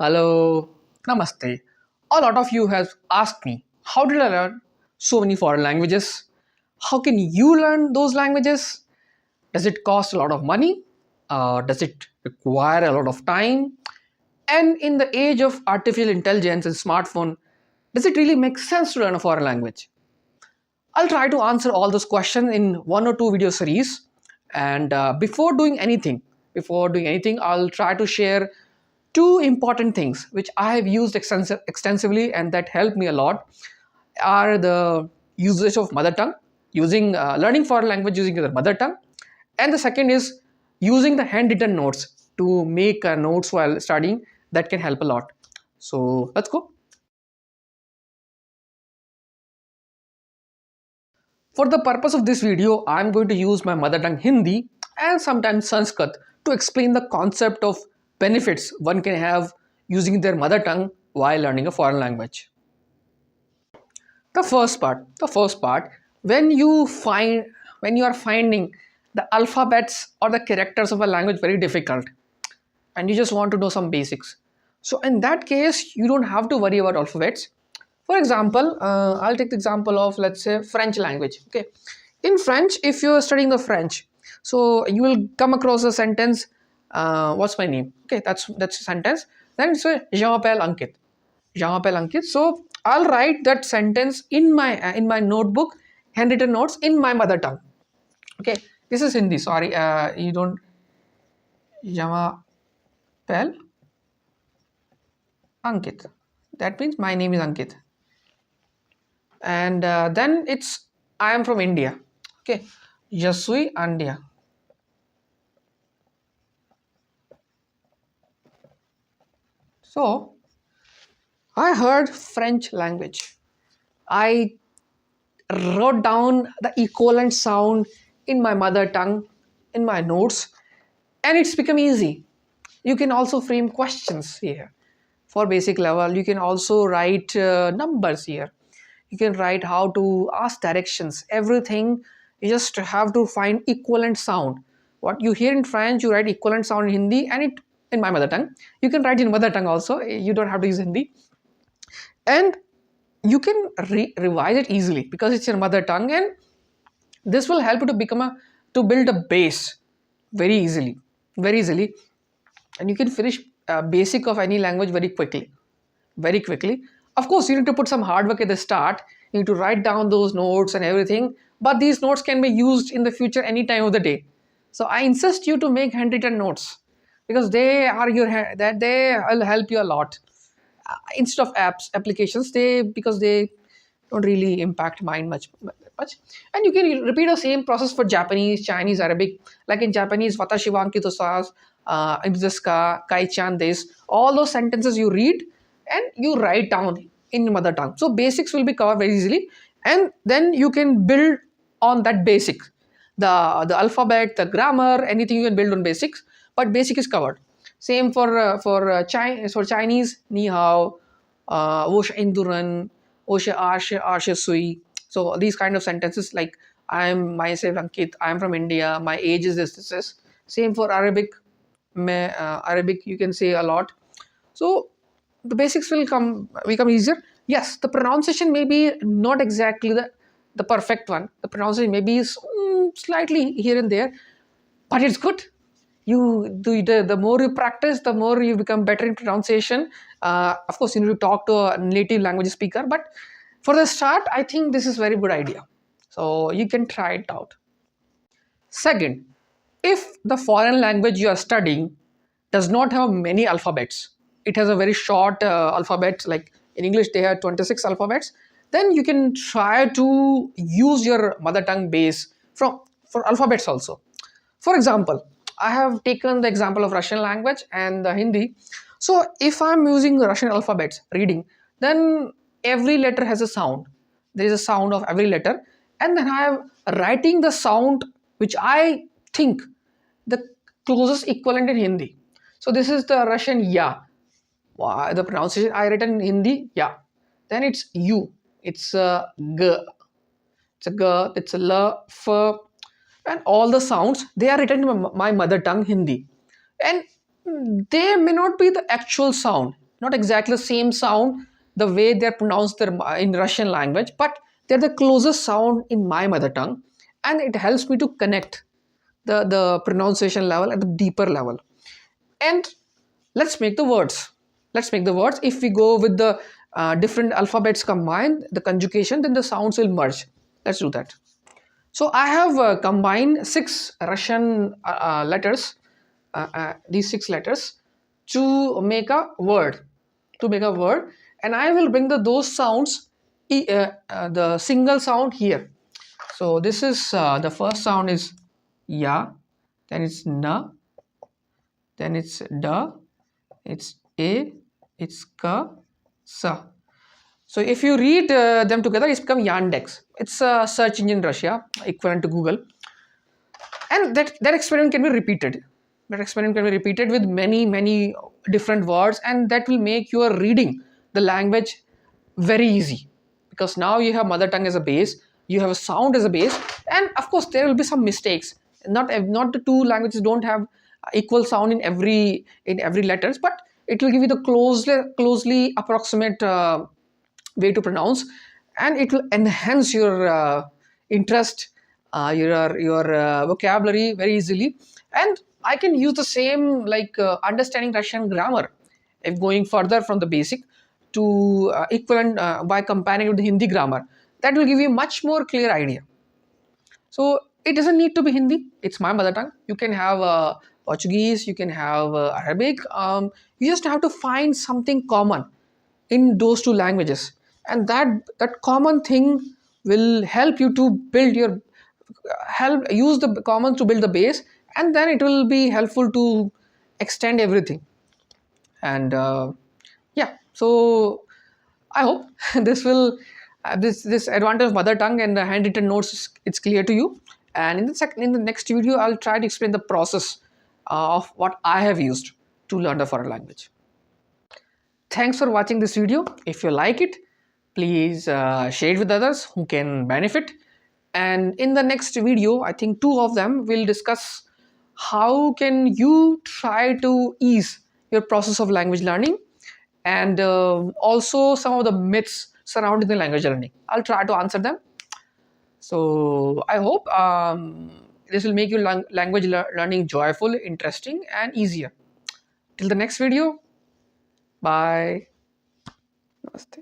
Hello, Namaste. A lot of you have asked me, how did I learn so many foreign languages? How can you learn those languages? Does it cost a lot of money? Does it require a lot of time? And in the age of artificial intelligence and smartphone, does it really make sense to learn a foreign language? I'll try to answer all those questions in one or two video series. And before doing anything, I'll try to share two important things which I have used extensively and that helped me a lot are the usage of mother tongue, using learning foreign language using your mother tongue, and the second is using the handwritten notes to make notes while studying. That can help a lot. So let's go. For the purpose of this video, I'm going to use my mother tongue Hindi and sometimes Sanskrit to explain the concept of benefits one can have using their mother tongue while learning a foreign language. The first part, when you are finding the alphabets or the characters of a language very difficult and you just want to know some basics. So in that case, you don't have to worry about alphabets. For example, I'll take the example of, let's say, French language. Okay, in French, if you're studying the French, so you will come across a sentence. What's my name? Okay, that's a sentence. Then it's Je m'appelle Ankit. Je m'appelle Ankit. So I'll write that sentence in my notebook, handwritten notes in my mother tongue. Okay, this is Hindi. Sorry, you don't. Je m'appelle Ankit. That means my name is Ankit. And then it's I am from India. Okay, je suis India. So I heard French language. I wrote down the equivalent sound in my mother tongue in my notes, and it's become easy. You can also frame questions here for basic level. You can also write numbers here. You can write how to ask directions, everything. You just have to find equivalent sound. What you hear in French, you write equivalent sound in Hindi, and it in my mother tongue. You can write in mother tongue also. You don't have to use Hindi, and you can revise it easily because it's your mother tongue, and this will help you to build a base very easily, and you can finish basic of any language very quickly. Of course, you need to put some hard work at the start. You need to write down those notes and everything, but these notes can be used in the future any time of the day. So I insist you to make handwritten notes because that they will help you a lot. Instead of applications, because they don't really impact mind much. And you can repeat the same process for Japanese, Chinese, Arabic. Like in Japanese, watashi wa Ankito sas, imdesu kai-chan this. All those sentences you read and you write down in mother tongue. So basics will be covered very easily, and then you can build on that basic. The alphabet, the grammar, anything you can build on basics, but basic is covered. Same for Chinese, ni hao, wo shi induran, wo shi arshe sui. So these kind of sentences like I am myself Ankit, I am from India, my age is this. Same for Arabic, Arabic you can say a lot. So the basics will become easier. Yes, the pronunciation may be not exactly the perfect one. The pronunciation may be slightly here and there, but it's good. The more you practice, the more you become better in pronunciation. Of course, you need to talk to a native language speaker, but for the start, I think this is very good idea. So you can try it out. Second, if the foreign language you are studying does not have many alphabets, it has a very short alphabet, like in English they have 26 alphabets, then you can try to use your mother tongue base for alphabets also. For example, I have taken the example of Russian language and the Hindi. So if I'm using Russian alphabets reading, then every letter has a sound. There is a sound of every letter, and then I am writing the sound which I think the closest equivalent in Hindi. So this is the Russian ya. The pronunciation I written in Hindi ya. Then it's you. It's a g. It's a g. It's a l, f, and all the sounds they are written in my mother tongue Hindi, and they may not be the actual sound. not exactly the same sound the way they're pronounced in Russian language, but they're the closest sound in my mother tongue, and it helps me to connect the pronunciation level at the deeper level. And let's make the words. Let's make the words. If we go with the different alphabets combined, the conjugation, then the sounds will merge. Let's do that. So I have combined six Russian letters, these six letters, to make a word. To make a word, and I will bring those sounds, the single sound here. So this is the first sound is ya, then it's na, then it's da, it's a, it's ka, sa. So if you read them together, it's become Yandex. It's a search engine in Russia, equivalent to Google. And that experiment can be repeated. That experiment can be repeated with many different words, and that will make your reading the language very easy, because now you have mother tongue as a base, you have a sound as a base, and of course there will be some mistakes. Not the two languages don't have equal sound in every letters, but it will give you the closely approximate way to pronounce, and it will enhance your interest, your vocabulary very easily. And I can use the same, like understanding Russian grammar, if going further from the basic to equivalent by comparing with the Hindi grammar. That will give you much more clear idea. So it doesn't need to be Hindi. It's my mother tongue. You can have Portuguese, you can have Arabic. You just have to find something common in those two languages, and that common thing will help you to build your help use the common to build the base, and then it will be helpful to extend everything. And yeah, so I hope this will this advantage of mother tongue and the handwritten notes, it's clear to you. And in the next video, I'll try to explain the process of what I have used to learn the foreign language. Thanks for watching this video. If you like it, please share it with others who can benefit. And in the next video, I think two of them will discuss how can you try to ease your process of language learning, and also some of the myths surrounding the language learning. I'll try to answer them. So I hope this will make your language learning joyful, interesting, and easier. Till the next video, bye. Namaste.